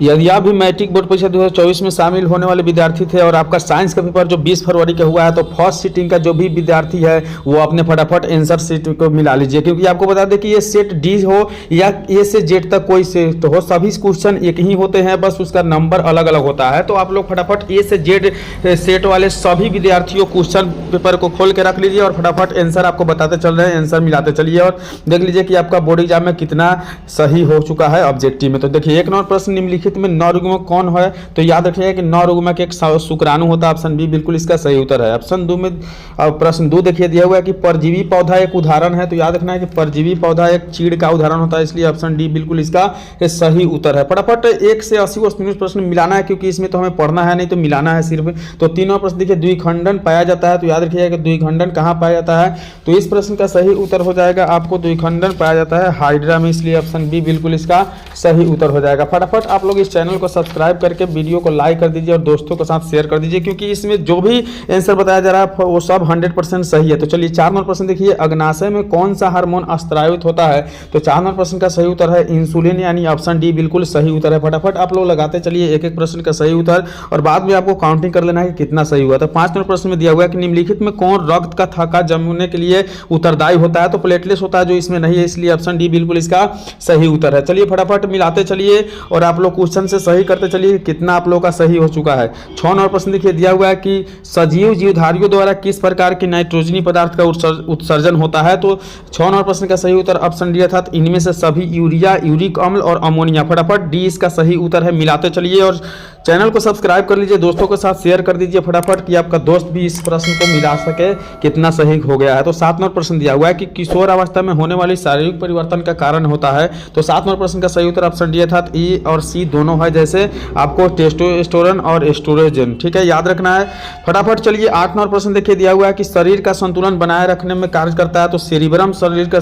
यदि आप भी मैट्रिक बोर्ड परीक्षा 2024 में शामिल होने वाले विद्यार्थी थे और आपका साइंस का पेपर जो 20 फरवरी का हुआ है, तो फर्स्ट सीटिंग का जो भी विद्यार्थी है वो अपने फटाफट आंसर सीट को मिला लीजिए, क्योंकि आपको बता दें कि ये सेट डी हो या ए से जेड तक कोई सेट हो, सभी क्वेश्चन एक ही होते हैं, बस उसका नंबर अलग अलग होता है। तो आप लोग फटाफट ए से जेड सेट वाले सभी विद्यार्थियों क्वेश्चन पेपर को खोल के रख लीजिए और फटाफट आंसर आपको बताते चल रहे हैं, आंसर मिलाते चलिए और देख लीजिए कि आपका बोर्ड एग्जाम में कितना सही हो चुका है ऑब्जेक्टिव में। तो देखिए, एक नंबर प्रश्न निम्नलिखित में नौरुग्मक कौन है, तो याद रखिएगा कि नौरुग्मक एक शुक्राणु होता है, ऑप्शन बी बिल्कुल इसका सही उत्तर है। ऑप्शन 2 में प्रश्न 2 देखिए दिया हुआ है कि परजीवी पौधा एक उदाहरण है, तो याद रखना है कि परजीवी पौधा एक चीड़ का उदाहरण होता है, इसलिए ऑप्शन डी बिल्कुल इसका सही उत्तर है। फटाफट 1 से 80 प्रश्न मिलाना है, क्योंकि इसमें तो हमें पढ़ना है नहीं, तो मिलाना है सिर्फ। तो तीनों प्रश्न देखिए, द्विखंडन पाया जाता है, तो याद रखिएगा कि द्विखंडन कहाँ पाया जाता है, तो इस प्रश्न का सही उत्तर हो जाएगा आपको द्विखंडन पाया जाता है हाइड्रा में, इसलिए ऑप्शन बी बिल्कुल इसका सही उत्तर हो जाएगा। फटाफट आप लोग इस चैनल को सब्सक्राइब करके वीडियो को लाइक कर दीजिए और दोस्तों के साथ शेयर कर दीजिए, क्योंकि इसमें जो भी आंसर बताया जा रहा है वो सब 100% सही है। तो चलिए 4 नंबर प्रश्न देखिए, अग्नाशय में कौन सा हार्मोन स्रावित होता है, तो 4 नंबर प्रश्न का सही उत्तर है इंसुलिन, यानी ऑप्शन डी बिल्कुल सही उत्तर है। फटाफट आप लोग लगाते चलिए एक एक प्रश्न का सही उत्तर और बाद में आपको काउंटिंग कर लेना है कि कितना सही हुआ। तो 5 नंबर प्रश्न में दिया हुआ है कि निम्नलिखित में कौन रक्त का थक्का जमने के लिए उत्तरदायी होता है, तो प्लेटलेट्स होता है, जो इसमें नहीं है, इसलिए ऑप्शन डी बिल्कुल इसका सही उत्तर है। चलिए फटाफट मिलाते चलिए और आप लोग क्वेश्चन से सही करते चलिए कितना आप लोग का सही हो चुका है। 6 नंबर प्रश्न देखिए दिया हुआ है कि सजीव जीवधारियों द्वारा किस प्रकार के नाइट्रोजनी पदार्थ का उत्सर्जन होता है, तो 6 नंबर प्रश्न का सही उत्तर ऑप्शन डी अर्थात इनमें से सभी यूरिया, यूरिक अम्ल और अमोनिया। फटाफट डी इसका सही उत्तर है। मिलाते चलिए और चैनल को सब्सक्राइब कर लीजिए, दोस्तों के साथ शेयर कर दीजिए फटाफट कि आपका दोस्त भी इस प्रश्न को मिला सके कितना सही हो गया है। तो 7 नंबर प्रश्न दिया हुआ है कि किशोर अवस्था में होने वाली शारीरिक परिवर्तन का कारण होता है, तो 7 नंबर प्रश्न का सही उत्तर ऑप्शन डी अर्थात ई और सी दोनों है, जैसे आपको टेस्टोस्टेरोन और एस्ट्रोजन, ठीक है, याद रखना है। फटाफट चलिए 8 नंबर प्रश्न देखिए दिया हुआ है कि शरीर का संतुलन बनाए रखने में कार्य करता है, तो सेरिब्रम शरीर का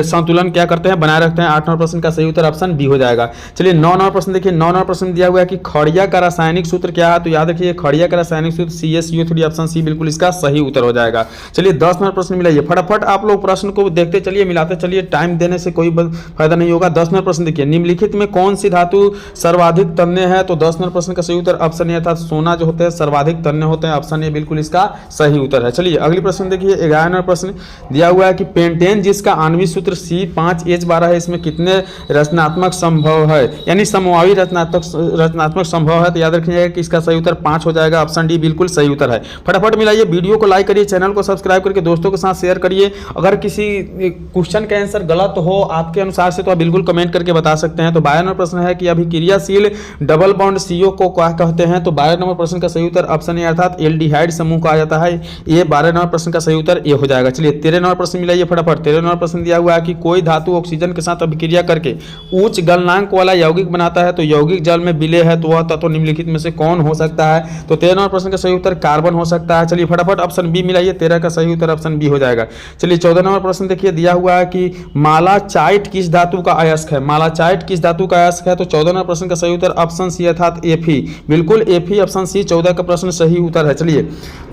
संतुलन क्या करते हैं, बनाए रखते हैं। 8 नंबर प्रश्न का सही उत्तर ऑप्शन बी हो जाएगा। चलिए 9 नंबर प्रश्न देखिए, 9 नंबर प्रश्न दिया हुआ है कि खड़िया का रासायनिक सूत्र क्या है, तो याद रखिए खड़िया का रासायनिक सूत्र CSO3, ऑप्शन सी बिल्कुल इसका सही उत्तर हो जाएगा। चलिए 10 नंबर प्रश्न मिलाइए, फटाफट आप लोग प्रश्न को देखते चलिए, मिलाते चलिए, टाइम देने से कोई फायदा नहीं होगा। 10 नंबर प्रश्न देखिए, निम्नलिखित में कौन सी धातु सर्वाधिक तन्य है, तो 10 नंबर प्रश्न का सही उत्तर ऑप्शन ए अर्थात सोना जो होते हैं सर्वाधिक तन्य होते हैं, ऑप्शन ए बिल्कुल इसका सही उत्तर है। चलिए अगली प्रश्न देखिए, 11 नंबर प्रश्न दिया हुआ है कि पेंटेन जिसका आणविक सूत्र C5H12 है, इसमें कितने रचनात्मक संभव है, यानी समवायी रचनात्मक संभव है, तो याद रखिएगा कि इसका सही उत्तर 5 हो जाएगा, ऑप्शन डी बिल्कुल सही उत्तर है। फटाफट मिलाइए, वीडियो को लाइक करिए, चैनल को सब्सक्राइब करके दोस्तों के साथ शेयर करिए। अगर किसी क्वेश्चन का आंसर गलत हो आपके अनुसार से तो आप बिल्कुल कमेंट करके बता सकते हैं। तो 12 नंबर प्रश्न है कि अभिक्रियाशील डबल बॉन्ड CO को क्या कहते हैं, तो 12 नंबर प्रश्न का सही उत्तर ऑप्शन ए अर्थात एल्डिहाइड समूह कहा जाता है, ये 12 नंबर प्रश्न का सही उत्तर ए हो जाएगा। चलिए 13 नंबर प्रश्न मिलाइए फटाफट। 13 नंबर प्रश्न दिया हुआ है कि कोई धातु ऑक्सीजन के साथ अभिक्रिया करके उच्च गलनांक वाला यौगिक बनाता है, तो यौगिक जल में विलय है, तो वह तत्व निम्नलिखित में से कौन हो सकता है, तो 13 नंबर प्रश्न का सही उत्तर कार्बन हो सकता है। चलिए फटाफट ऑप्शन बी मिलाइए, 13 का सही उत्तर ऑप्शन बी हो जाएगा। चलिए 14 नंबर प्रश्न देखिए दिया हुआ है कि मालाचाइट किस धातु का अयस्क है, मालाचाइट किस धातु का अयस्क है, तो 14 नंबर प्रश्न का सही उत्तर ऑप्शन सी अर्थात Fe, बिल्कुल Fe ऑप्शन सी 14 का प्रश्न सही उत्तर है। चलिए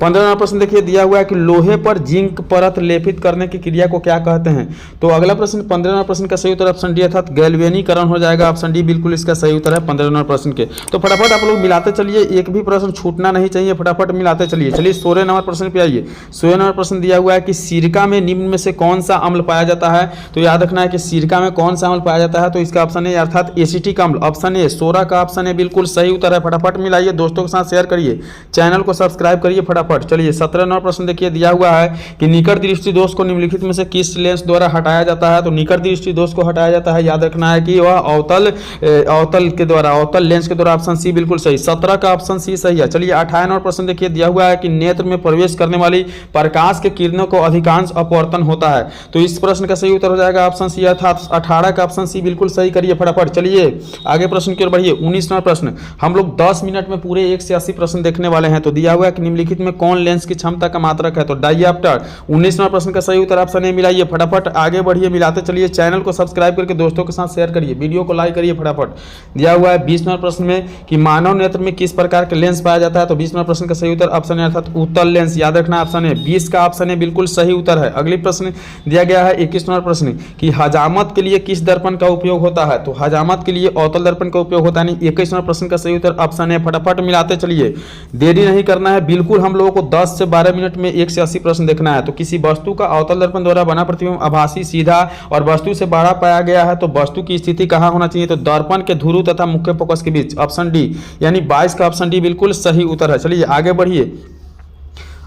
15 नंबर प्रश्न देखिए दिया हुआ है कि लोहे पर जिंक परत लेपित करने की क्रिया को क्या कहते हैं, तो अगला प्रश्न 15 नंबर प्रश्न का सही उत्तर ऑप्शन डी अर्थात गैल्वेनीकरण हो जाएगा, ऑप्शन डी बिल्कुल इसका सही उत्तर है 15 नंबर प्रश्न के। तो फटाफट आप लोग मिलाते चलिए, एक भी प्रश्न छूटना नहीं चाहिए, फटाफट मिलाते चलिए। चलिए 16 नंबर प्रश्न पे आइए। 16 नंबर प्रश्न दिया हुआ है कि सिरका में निम्न में से कौन सा अम्ल पाया जाता है, तो याद रखना है कि सिरका में कौन सा अम्ल पाया जाता है, तो इसका ऑप्शन ए अर्थात एसिटिक अम्ल, ऑप्शन ए सोरा का ऑप्शन ए बिल्कुल सही उत्तर है। फटाफट मिलाइए, दोस्तों के साथ शेयर करिए, चैनल को सब्सक्राइब करिए फटाफट। चलिए 17 नंबर प्रश्न देखिए दिया हुआ है कि निकट दृष्टि दोष को निम्नलिखित में से किस लेंस द्वारा हटाया जाता है, तो निकट दृष्टि दोष को हटाया जाता है, याद रखना है कि वह अवतल के द्वारा, अवतल लेंस के द्वारा, ऑप्शन सी बिल्कुल सही, 17 का ऑप्शन सी सही है। चलिए 18 नंबर प्रश्न देखिए दिया हुआ है कि नेत्र में प्रवेश करने वाली प्रकाश के किरणों को अधिकांश अपवर्तन होता है, तो इस प्रश्न का सही उत्तर हो जाएगा ऑप्शन सी अर्थात 18 का ऑप्शन सी बिल्कुल सही करिए फटाफट। चलिए आगे प्रश्न की ओर बढ़िए। 19 नंबर प्रश्न, हम लोग 10 मिनट में पूरे 1 से 80 प्रश्न देखने वाले हैं, तो दिया हुआ है कि निम्नलिखित में कौन लेंस की क्षमता का मात्रक है, तो डायऑप्टर। 19 नंबर प्रश्न का सही उत्तर ऑप्शन ए मिलाइए, फटाफट आगे बढ़िए, मिलाते चलिए, चैनल को सब्सक्राइब करके दोस्तों के साथ शेयर करिए, वीडियो को लाइक करिए फटाफट। दिया हुआ है 20 नंबर प्रश्न में कि मानव नेत्र में किस प्रकार के लेंस पाया जाता है, तो 20 नंबर प्रश्न का सही उत्तर ऑप्शन ए अर्थात उत्तल लेंस, याद रखना ऑप्शन ए, 20 का ऑप्शन ए बिल्कुल सही उत्तर है। अगली प्रश्न दिया गया है 21 नंबर प्रश्न कि हजामत के लिए किस दर्पण का उपयोग होता है, तो हजामत के लिए अवतल दर्पण का उपयोग होता है नहीं। 21वां प्रश्न का सही उत्तर ऑप्शन है। फटाफट मिलाते चलिए, देरी नहीं करना है बिल्कुल। हम लोगों को 10 से 12 मिनट में 1 से 80 प्रश्न देखना है। तो किसी वस्तु का अवतल दर्पण द्वारा बना प्रतिबिंब आभासी, सीधा और वस्तु से बड़ा पाया गया है तो वस्तु की स्थिति कहाँ होना चाहिए? तो दर्पण के ध्रुव तथा मुख्य फोकस के बीच, ऑप्शन डी, यानी 22 का ऑप्शन डी बिल्कुल सही उत्तर है। चलिए आगे बढ़िए।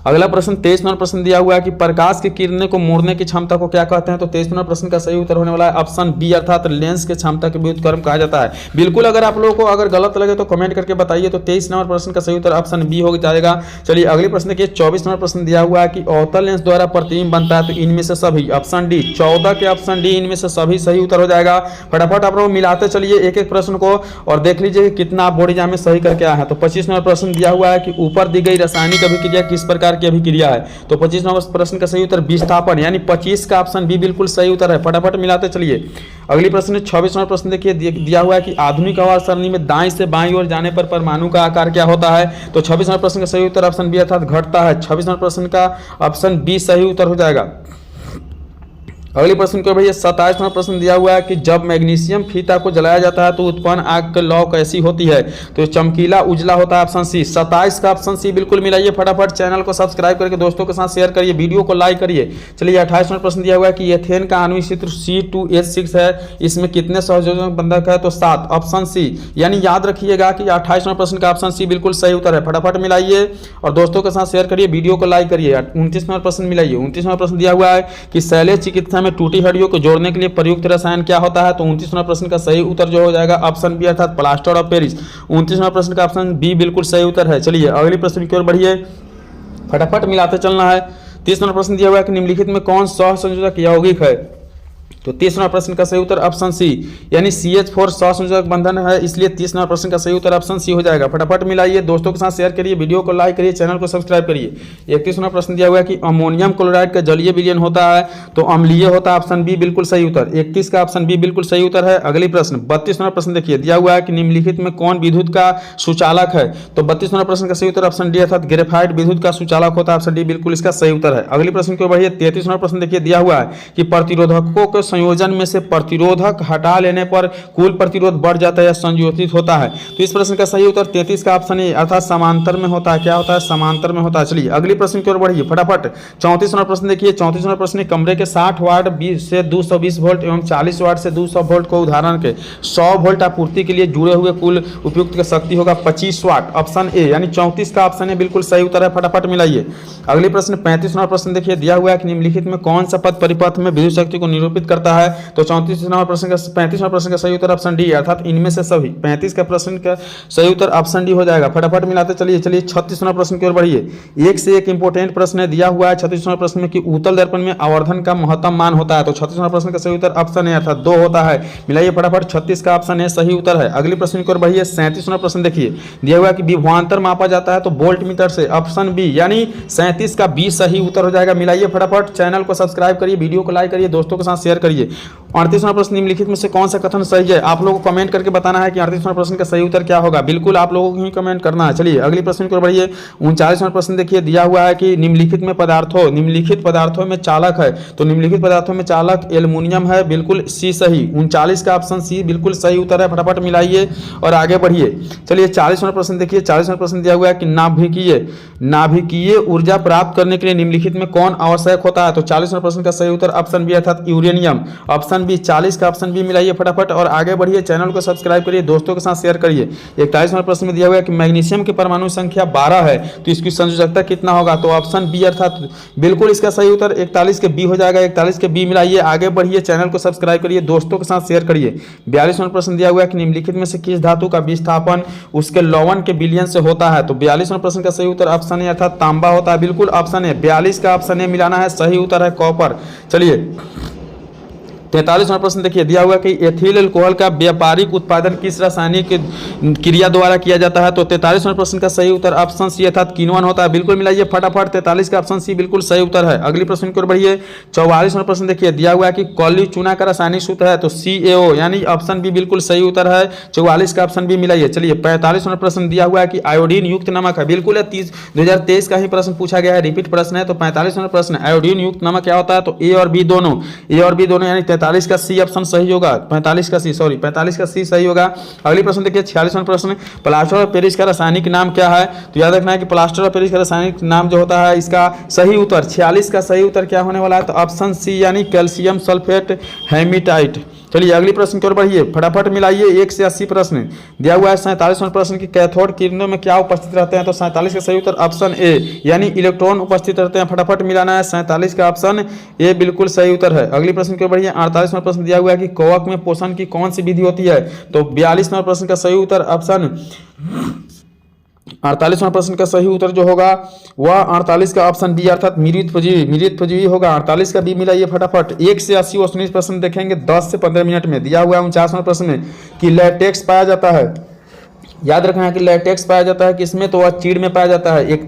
अगला प्रश्न 23 नंबर प्रश्न दिया हुआ है कि प्रकाश की किरणें को मोड़ने की क्षमता को क्या कहते हैं? तो 23 नंबर प्रश्न का सही उत्तर होने वाला है ऑप्शन बी, अर्थात लेंस की क्षमता के व्युत्क्रम कहा जाता है। बिल्कुल, अगर आप लोगों को अगर गलत लगे तो कमेंट करके बताइए। तो 23 नंबर प्रश्न का सही उत्तर ऑप्शन बी हो जाएगा। चलिए अगले प्रश्न देखिए, 24 नंबर प्रश्न दिया हुआ है कि अवतल लेंस द्वारा प्रतिबिंब बनता है तो इनमें से सभी, ऑप्शन डी, 14 के ऑप्शन डी इनमें से सभी सही उत्तर हो जाएगा। फटाफट आप लोग मिलाते चलिए एक एक प्रश्न को और देख लीजिए कितना आप बोर्ड एग्जाम में सही करके आए हैं। तो 25 नंबर प्रश्न दिया हुआ है कि ऊपर दी गई रासायनिक अभिक्रिया किस प्रकार की अभिक्रिया है? तो 25 नंबर प्रश्न का सही उत्तर विस्थापन, यानी 25 का ऑप्शन बी बिल्कुल सही उत्तर है। फटाफट मिलाते चलिए। अगली प्रश्न 26 नंबर प्रश्न देखिए, दिया हुआ है कि आधुनिक आवर्त सरणी में दाएं से बाईं ओर जाने पर परमाणु का आकार क्या होता है? तो 26 नंबर प्रश्न का सही उत्तर ऑप्शन बी अर्थात घटता है। 26 नंबर प्रश्न का ऑप्शन बी सही उत्तर हो जाएगा। अगले प्रश्न को भैया 27 नंबर प्रश्न दिया हुआ है कि जब मैग्नीशियम फीता को जलाया जाता है तो उत्पन्न आग की लौ कैसी होती है? तो चमकीला उजला होता है, ऑप्शन सी। 27 का ऑप्शन सी बिल्कुल मिलाइए। फटाफट चैनल को सब्सक्राइब करके दोस्तों के साथ शेयर करिए, वीडियो को लाइक करिए। चलिए 28 नंबर प्रश्न दिया हुआ है कि एथेन का आणविक सूत्र C2H6 है, इसमें कितने सहसंयोजक बंधक है? तो 7, ऑप्शन सी। यानी याद रखिएगा कि 28 नंबर प्रश्न का ऑप्शन सी बिल्कुल सही उत्तर है। फटाफट मिलाइए और दोस्तों के साथ शेयर करिए, वीडियो को लाइक करिए। 29 नंबर प्रश्न मिलाइए। 29 नंबर प्रश्न दिया हुआ है कि शैल्य चिकित्सा में टूटी हड्डियों को जोड़ने के लिए प्रयुक्त रसायन क्या होता है? तो 29 नंबर प्रश्न का सही उत्तर जो हो जाएगा ऑप्शन बी अर्थात प्लास्टर ऑफ पेरिस। 29 नंबर प्रश्न का ऑप्शन बी बिल्कुल सही उत्तर है। चलिए अगले प्रश्न की ओर बढ़िए, फटाफट मिलाते चलना है। 30 नंबर प्रश्न दिया हुआ है कि निम्नलिखित में कौन सहसंयोजक यौगिक है? तो 30 नंबर प्रश्न का सही उत्तर ऑप्शन सी, यानी CH4 सहसंयोजक बंधन है, इसलिए 30 नंबर प्रश्न का सही उत्तर ऑप्शन सी हो जाएगा। फटाफट मिलाइए, दोस्तों के साथ शेयर करिए, वीडियो को लाइक करिए, चैनल को सब्सक्राइब करिए। 31 नंबर प्रश्न दिया हुआ है कि अमोनियम क्लोराइड का जलीय विलयन होता है तो अम्लीय होता है, ऑप्शन बी बिल्कुल सही उत्तर। 31 का ऑप्शन बी बिल्कुल सही उत्तर है। अगली प्रश्न 32 नंबर प्रश्न देखिए, दिया हुआ है कि निम्नलिखित में कौन विद्युत का सुचालक है? तो 32 नंबर प्रश्न का सही उत्तर ऑप्शन डी अर्थात ग्रेफाइट विद्युत का सुचालक होता है, ऑप्शन डी बिल्कुल इसका सही उत्तर है। अगली प्रश्न को बढ़िए, 33 नंबर प्रश्न देखिए, दिया हुआ है कि प्रतिरोधकों के संयोजन में से प्रतिरोधक हटा लेने पर कुल प्रतिरोध बढ़ जाता है या संयोजित होता है? तो इस प्रश्न का सही उत्तर 33 का ऑप्शन ए अर्थात समांतर में होता है। क्या होता है? समांतर में होता है। चलिए अगली प्रश्न की ओर बढ़िए फटाफट। 34 नंबर प्रश्न देखिए, 34 नंबर प्रश्न, कमरे के 60 वाट से 220 वोल्ट एवं 40 वाट से 200 वोल्ट को उदाहरण के 100 वोल्ट आपूर्ति के लिए जुड़े हुए कुल उपयुक्त शक्ति होगा 25 वाट, ऑप्शन ए, यानी 34 का ऑप्शन ए बिल्कुल सही उत्तर है। फटाफट मिलाइए। अगली प्रश्न 35 नंबर प्रश्न देखिए, दिया हुआ है कि निम्नलिखित में कौन सा पद परिपथ में विद्युत शक्ति को निरूपित करता है? तो 35 नंबर प्रश्न का सही उत्तर ऑप्शन डी अर्थात इनमें से सभी। 35 का प्रश्न का सही उत्तर ऑप्शन डी हो जाएगा। फटाफट मिलाते चलिए। 36 नंबर प्रश्न की ओर बढ़िए, एक से एक इंपोर्टेंट प्रश्न है दिया हुआ है 36 नंबर प्रश्न में कि उत्तल दर्पण में आवर्धन का महत्तम मान होता है। तो 36 नंबर प्रश्न का सही उत्तर ऑप्शन ए अर्थात 2 होता है। मिलाइए फटाफट, 36 का ऑप्शन ए सही उत्तर है। अगली प्रश्न की ओर बढ़िए, 37 नंबर प्रश्न देखिए, दिया हुआ है कि विभवांतर मापा जाता है तो वोल्ट मीटर से, ऑप्शन बी, यानी 37 का बी सही उत्तर हो जाएगा। मिलाइए फटाफट, चैनल को सब्सक्राइब करिए, वीडियो को लाइक करिए, दोस्तों के साथ शेयर करिए। 38 नंबर प्रश्न, निम्नलिखित में से कौन सा कथन सही है? आप लोगों को कमेंट करके बताना है कि 38 नंबर प्रश्न का सही उत्तर क्या होगा। बिल्कुल आप लोगों को ही कमेंट करना है। चलिए अगली प्रश्न की ओर बढ़िए। 39 नंबर प्रश्न देखिए, दिया हुआ है कि निम्नलिखित पदार्थों में चालक है। तो निम्नलिखित पदार्थों में चालक एल्युमिनियम है, बिल्कुल सी सही। 39 का ऑप्शन सी बिल्कुल सही उत्तर है। फटाफट मिलाइए और आगे बढ़िए। चलिए 40 नंबर प्रश्न देखिए, 40 नंबर प्रश्न दिया हुआ है कि नाभिकीय ऊर्जा प्राप्त करने के लिए निम्नलिखित में कौन आवश्यक होता है? तो 40 नंबर प्रश्न का सही उत्तर ऑप्शन बी अर्थात यूरेनियम, ऑप्शन बी। 40 का ऑप्शन बी मिलाइए फटाफट और आगे बढ़िए, चैनल को सब्सक्राइब करिए, दोस्तों के साथ शेयर करिए। 41 नंबर प्रश्न में दिया हुआ है कि मैग्नीशियम की परमाणु संख्या 12 है तो इसकी संयोजकता कितना होगा? तो ऑप्शन बी अर्थात बिल्कुल इसका सही उत्तर 41 के बी हो जाएगा। 41 के बी मिलाइए, आगे बढ़िए, चैनल को सब्सक्राइब करिए, दोस्तों के साथ शेयर करिए। 42 नंबर प्रश्न दिया हुआ है कि निम्नलिखित में से किस धातु का विस्थापन उसके लवण के विलयन से होता है? तो 42 नंबर प्रश्न का सही उत्तर ऑप्शन ए अर्थात तांबा होता है, बिल्कुल ऑप्शन ए। 42 का ऑप्शन ए मिलाना है, सही उत्तर है कॉपर। चलिए 43 नंबर प्रश्न देखिए, दिया हुआ कि एथिल अल्कोहल का व्यापारिक उत्पादन किस रासायनिक क्रिया द्वारा किया जाता है? तो 43 नंबर प्रश्न का सही उत्तर ऑप्शन सी अर्थात किण्वन होता है। बिल्कुल मिलाइए फटाफट, 43 का ऑप्शन सी बिल्कुल सही उत्तर है। अगली प्रश्न की ओर बढ़िए। 44 नंबर प्रश्न देखिए, दिया हुआ है कि कॉली चूना का रासायनिक सूत्र है तो CaO, यानी ऑप्शन बी बिल्कुल सही उत्तर है। 44 का ऑप्शन बी मिलाइए। चलिए 45 नंबर प्रश्न दिया हुआ है कि आयोडीन युक्त नमक है, बिल्कुल 2023 का ही प्रश्न पूछा गया है, रिपीट प्रश्न है। तो 45 नंबर प्रश्न, आयोडीन युक्त नमक क्या होता है? तो ए और बी दोनों, यानी 43 का सी ऑप्शन सही होगा, 45 का सी, सॉरी 45 का सी सही होगा। अगली प्रश्न देखिए 46वां प्रश्न, प्लास्टर ऑफ पेरिस का रासायनिक नाम क्या है? तो याद रखना है कि प्लास्टर ऑफ पेरिस का रासायनिक नाम जो होता है, इसका सही उत्तर 46 का सही उत्तर क्या होने वाला है? तो ऑप्शन सी यानी कैल्शियम सल्फेट हेमीटाइट। चलिए अगली प्रश्न की ओर बढ़िए, फटाफट मिलाइए 1 से 80 प्रश्न दिया हुआ है। 47वां प्रश्न की कैथोड किरणों में क्या उपस्थित रहते हैं? तो 47 का सही उत्तर ऑप्शन ए यानी इलेक्ट्रॉन उपस्थित रहते हैं। फटाफट मिलाना है, 47 का ऑप्शन ए बिल्कुल सही उत्तर है। अगली प्रश्न की ओर बढ़िए, 48वां प्रश्न दिया हुआ है कि कवक में पोषण की कौन सी विधि होती है? तो 42वां प्रश्न का सही उत्तर ऑप्शन 48वां प्रश्न का सही उत्तर जो होगा वह 48 का ऑप्शन बी अर्थात मिलित प्रजीवी होगा। 48 का बी मिलाइए फटाफट। 1 से 80 और 19 प्रश्न देखेंगे 10 से 15 मिनट में। दिया हुआ है 49वां प्रश्न में कि लैटेक्स पाया जाता है, याद रखना है कि लैटेक्स पाया जाता है किसमें? तो वह चीड़ में पाया जाता है।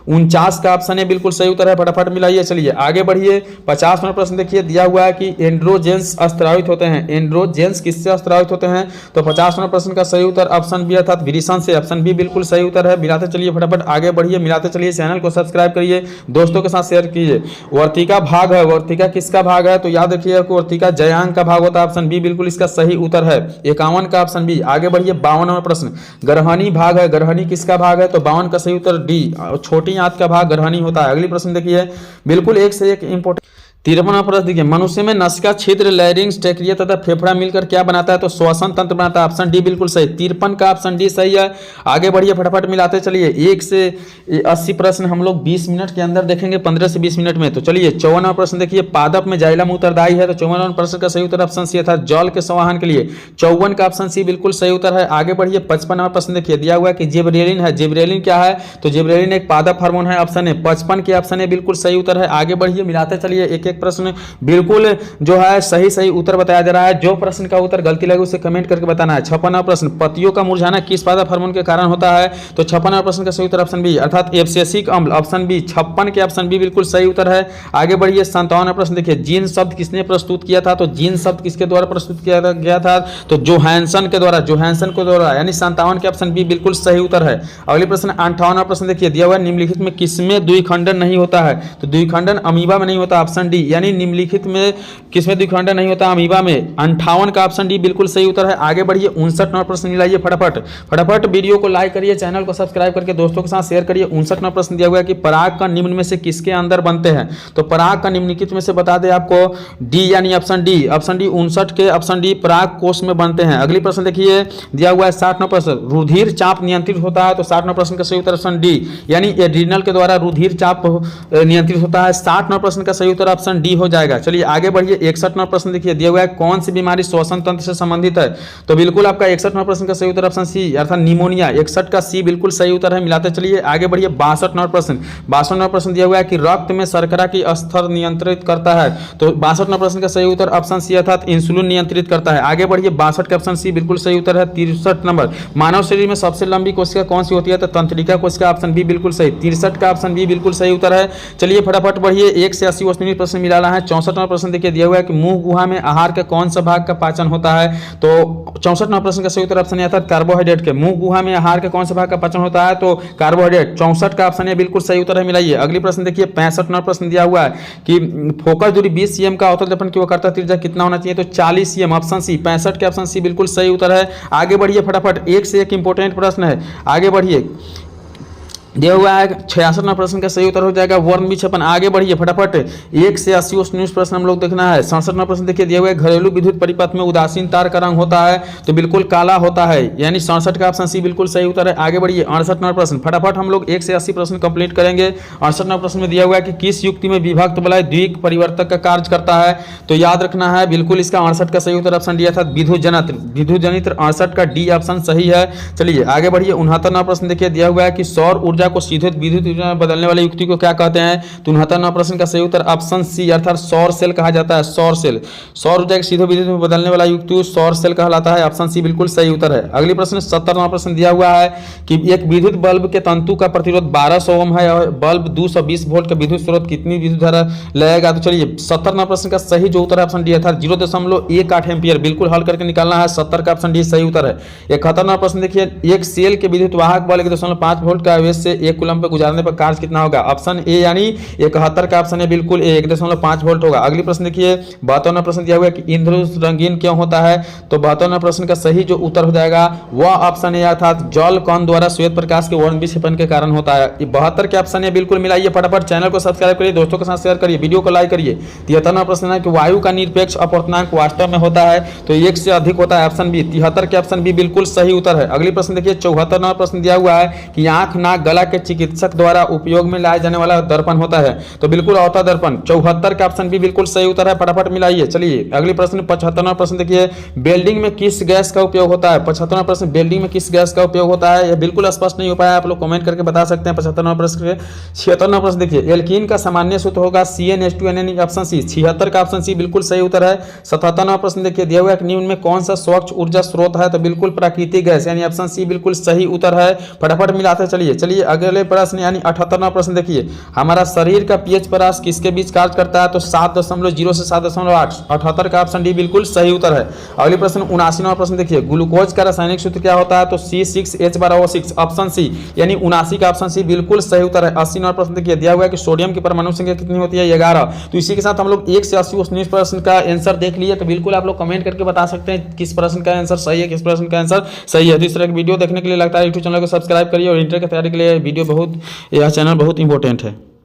49 का ऑप्शन है बिल्कुल सही उत्तर है। फटाफट मिलाइए। चलिए आगे बढ़िए, 50वां प्रश्न देखिए, दिया हुआ है कि एंड्रोजेंस स्रावित होते हैं। एंड्रोजेंस किससे स्रावित होते हैं? तो 50वां प्रश्न का सही उत्तर ऑप्शन बी अर्थात विरिसन से। ऑप्शन बी बिल्कुल सही उत्तर है। मिलाते चलिए फटाफट, आगे बढ़िए, मिलाते चलिए। चैनल को सब्सक्राइब करिए, दोस्तों के साथ शेयर कीजिए। वर्तिका भाग है, वर्तिका किसका भाग है? तो याद रखिए वर्तिका जयांग का भाग होता है। ऑप्शन बी बिल्कुल इसका सही उत्तर है। 51 का ऑप्शन बी। आगे बढ़िए, 52वां प्रश्न, ग्रहणी भाग है। ग्रहणी किसका भाग है? तो 52 का सही उत्तर डी, छोटी आंत का भाग ग्रहणी होता है। अगली प्रश्न देखिए, बिल्कुल एक से एक इंपोर्टेंट। 53वां प्रश्न देखिए, मनुष्य में नसिका छिद्र, लैरिंक्स, ट्रैकिया तथा फेफड़ा मिलकर क्या बनाता है? तो श्वसन तंत्र बनाता है। ऑप्शन डी बिल्कुल सही। 53 का ऑप्शन डी सही है। आगे बढ़िए फटाफट मिलाते चलिए। 1 से 80 प्रश्न हम लोग 20 मिनट के अंदर देखेंगे, 15 से 20 मिनट में। तो चलिए 54वां प्रश्न देखिए, पादप में जाइलम उत्तरदायी है। तो 54वां प्रश्न का सही उत्तर ऑप्शन सी था, जल के संवाहन के लिए। 54 का ऑप्शन सी बिल्कुल सही उत्तर है। आगे बढ़िए, 55वां प्रश्न देखिए, दिया हुआ है कि जिबरेलिन है। जिबरेलिन क्या है? तो जिबरेलिन एक पादप हार्मोन है। ऑप्शन ए 55 के ऑप्शन ए बिल्कुल सही उत्तर है। आगे बढ़िए, मिलाते चलिए एक एक प्रश्न, बिल्कुल जो है सही उत्तर बताया जा रहा है। जो प्रश्न का उत्तर गलती लगे उसे कमेंट करके बताना है। 56वां प्रश्न, पत्तियों का मुरझाना किस पादप हार्मोन के कारण होता है? तो 56वां प्रश्न का सही उत्तर ऑप्शन बी अर्थात एब्सिसिक अम्ल। ऑप्शन बी 56 के ऑप्शन बी बिल्कुल सही उत्तर है। आगे बढ़िए, 57वां प्रश्न देखिए, जीन शब्द किसने प्रस्तुत किया था? तो जीन शब्द किसके द्वारा प्रस्तुत किया गया था? तो जोहानसन के द्वारा, जोहानसन के द्वारा, यानी 57 के ऑप्शन बी बिल्कुल सही उत्तर है। अगले प्रश्न 58वां प्रश्न देखिए, दिया हुआ निम्नलिखित में किसमें द्विखंडन नहीं होता है? तो द्विखंडन अमीबा में नहीं होता। ऑप्शन डी यानी निम्नलिखित में किसमें द्विखंडन नहीं होता? अमीबा में। 58 का ऑप्शन डी बिल्कुल सही उत्तर है। आगे बढ़िए, 59वां प्रश्न मिलाइए फटाफट वीडियो को लाइक करिए, चैनल को सब्सक्राइब करके दोस्तों के साथ शेयर करिए। 59वां प्रश्न दिया हुआ है कि पराग का निम्न में से किसके अंदर बनते हैं? तो पराग का निम्नलिखित में से बता दें आपको, डी यानी ऑप्शन डी। ऑप्शन डी 59 के ऑप्शन डी पराग कोष में बनते हैं। अगली प्रश्न देखिए, दिया हुआ है 60वां प्रश्न, रुधिर चाप नियंत्रित होता है। तो 60वां प्रश्न का सही उत्तर ऑप्शन डी यानी एड्रिनल के द्वारा रुधिर चाप नियंत्रित होता है। 60वां प्रश्न का सही उत्तर ऑप्शन डी हो जाएगा। चलिए आगे बढ़िए, 61वां प्रश्न देखिए, दिया हुआ है कौन सी बीमारी श्वसन तंत्र से संबंधित है? तो बिल्कुल आपका 61वां प्रश्न का सही उत्तर ऑप्शन सी अर्थात निमोनिया। 61 का सी बिल्कुल सही उत्तर है। मिलाते चलिए, आगे बढ़िए, 62वां प्रश्न दिया हुआ है कि रक्त में शर्करा की स्तर नियंत्रित करता है। तो 62वां प्रश्न का सही उत्तर ऑप्शन सी अर्थात इंसुलिन नियंत्रित करता है। आगे बढ़िए, 62 का ऑप्शन सी बिल्कुल सही उत्तर है। 63 नंबर, मानव शरीर में सबसे लंबी कोशिका कौन सी होती है? तो तंत्रिका कोशिका। ऑप्शन बी बिल्कुल सही। 63 का ऑप्शन बी बिल्कुल सही उत्तर है। चलिए फटाफट बढ़िए, 1 से 80 प्रश्न मिलाना है। 64वां प्रश्न देखिए, दिया हुआ है कि मुंह गुहा में आहार के कौन सा भाग का पाचन होता है? तो 64वां प्रश्न का सही उत्तर ऑप्शन ए था कार्बोहाइड्रेट के। मुंह गुहा में आहार के कौन सा भाग का पाचन होता है? तो कार्बोहाइड्रेट। 64 का ऑप्शन ए बिल्कुल सही उत्तर है। मिलाइए। अगली प्रश्न देखिए, 65वां प्रश्न दिया हुआ है कि फोकस दूरी 20 cm का अवतल दर्पण की वक्रता त्रिज्या कितना होना चाहिए? तो 40 cm। ऑप्शन सी 65 के ऑप्शन सी बिल्कुल सही उत्तर है। आगे बढ़िए फटाफट, एक से एक इंपोर्टेंट प्रश्न है। आगे बढ़िए, दिया हुआ है 66वां प्रश्न का सही उत्तर हो जाएगा वर्म विक्षेपण। आगे बढ़िए फटाफट, 1 से 80 प्रश्न हम लोग देखना है। 67वां प्रश्न देखिए, दिया हुआ है घरेलू विद्युत परिपथ में उदासीन तार का रंग होता है। तो बिल्कुल काला होता है, यानी 67 का ऑप्शन सी बिल्कुल सही उत्तर है। आगे बढ़िए, 68वां प्रश्न फटाफट हम लोग 1 से 80 प्रश्न कंप्लीट करेंगे। 68वां प्रश्न में दिया हुआ है कि किस युक्ति में विभक्त वलय द्विक परिवर्तक का कार्य करता है? तो याद रखना है बिल्कुल इसका 68 का सही उत्तर ऑप्शन डी अर्थात विद्युत जनित्र 68 का डी ऑप्शन सही है। चलिए आगे बढ़िए, 69वां प्रश्न देखिए, दिया हुआ है कि सौर ऊर्जा को सीधे विद्युत ऊर्जा में बदलने वाली युक्ति को क्या कहते हैं? तो 69वां प्रश्न का सही उत्तर ऑप्शन सी अर्थात सौर सेल कहा जाता है। सौर सेल, सौर ऊर्जा को सीधे विद्युत में बदलने वाला युक्ति सौर सेल कहलाता है। ऑप्शन सी बिल्कुल सही उत्तर है। अगली प्रश्न 70वां प्रश्न दिया हुआ है कि एक विद्युत बल्ब के तंतु का प्रतिरोध 1200 ओम है और बल्ब 220 वोल्ट का विद्युत स्रोत कितनी विद्युत धारा लगाएगा? तो चलिए 70वां प्रश्न का सही जो उत्तर ऑप्शन डी अर्थात 0.18 एम्पियर बिल्कुल हल करके निकालना है। 70 का ऑप्शन डी सही उत्तर है। 71वां प्रश्न देखिए, एक सेल के विद्युत वाहक बल 1.5 वोल्ट का आवेश से 1 कूलम पे गुजारने पर चार्ज कितना होगा? ऑप्शन ए यानी 71 का ऑप्शन है बिल्कुल ए, 1.5 वोल्ट होगा। अगली प्रश्न देखिए 72वां प्रश्न दिया हुआ है कि इंद्रधनुष रंगीन क्यों होता है? तो 72वां प्रश्न का सही जो उत्तर हो जाएगा वह ऑप्शन ए अर्थात जल कण द्वारा श्वेत प्रकाश के वर्ण विक्षेपण के कारण होता है। 72 के ऑप्शन ए बिल्कुल मिलाइए, फटाफट चैनल को सब्सक्राइब करिए, दोस्तों के साथ शेयर करिए, वीडियो को लाइक करिए। 73वां प्रश्न है कि वायु का निरपेक्ष अपवर्तनांक वास्तव में होता है? तो 1 से अधिक होता है, ऑप्शन बी। 73 के ऑप्शन बी बिल्कुल सही उत्तर है। अगली प्रश्न देखिए 74वां प्रश्न दिया हुआ है कि आंख नाक गला के चिकित्सक द्वारा उपयोग में लाया जाने वाला दर्पण होता है? तो बिल्कुल अवतल दर्पण। 74 का ऑप्शन बी बिल्कुल सही उत्तर है, फटाफट मिलाइए। चलिए अगली प्रश्न 75वां प्रश्न देखिए वेल्डिंग में किस गैस का उपयोग होता है? 75वां प्रश्न वेल्डिंग में किस गैस का उपयोग होता है? यह बिल्कुल स्पष्ट नहीं हो पाया, आप लोग कमेंट करके बता सकते हैं। 75वां प्रश्न 76वां प्रश्न देखिए एल्कीन का सामान्य सूत्र होगा CnH2n ऑप्शन सी। 76 का ऑप्शन सी बिल्कुल सही उत्तर है। 77वां प्रश्न देखिए दिया हुआ है कि निम्न में कौन सा स्वच्छ ऊर्जा स्रोत है? तो बिल्कुल प्राकृतिक गैस यानी ऑप्शन सी बिल्कुल सही उत्तर है, फटाफट मिलाते चलिए। चलिए अगले प्रश्न यानी 78वां प्रश्न देखिए हमारा शरीर का पीएच परास किसके बीच कार्य करता है? तो 7.0 से 7.8। 78 का ऑप्शन डी बिल्कुल सही उत्तर है। अगले प्रश्न 79वां प्रश्न देखिए ग्लूकोज का रासायनिक सूत्र क्या होता है? तो C6H12O6 ऑप्शन सी यानी 79 का ऑप्शन सी बिल्कुल सही उत्तर है। 80वां प्रश्न देखिए दिया हुआ है कि सोडियम की परमाणु संख्या कितनी होती है? 11। तो इसी के साथ हम लोग 1 से 80 19 प्रश्न का आंसर देख लिए, तो बिल्कुल आप लोग कमेंट करके बता सकते हैं किस प्रश्न का आंसर सही है, किस प्रश्न का आंसर सही है। तो इस तरह की वीडियो देखने के लिए लगता है यूट्यूब चैनल को सब्सक्राइब करिए और इंटर की तैयारी के लिए वीडियो यह चैनल बहुत इंपॉर्टेंट है।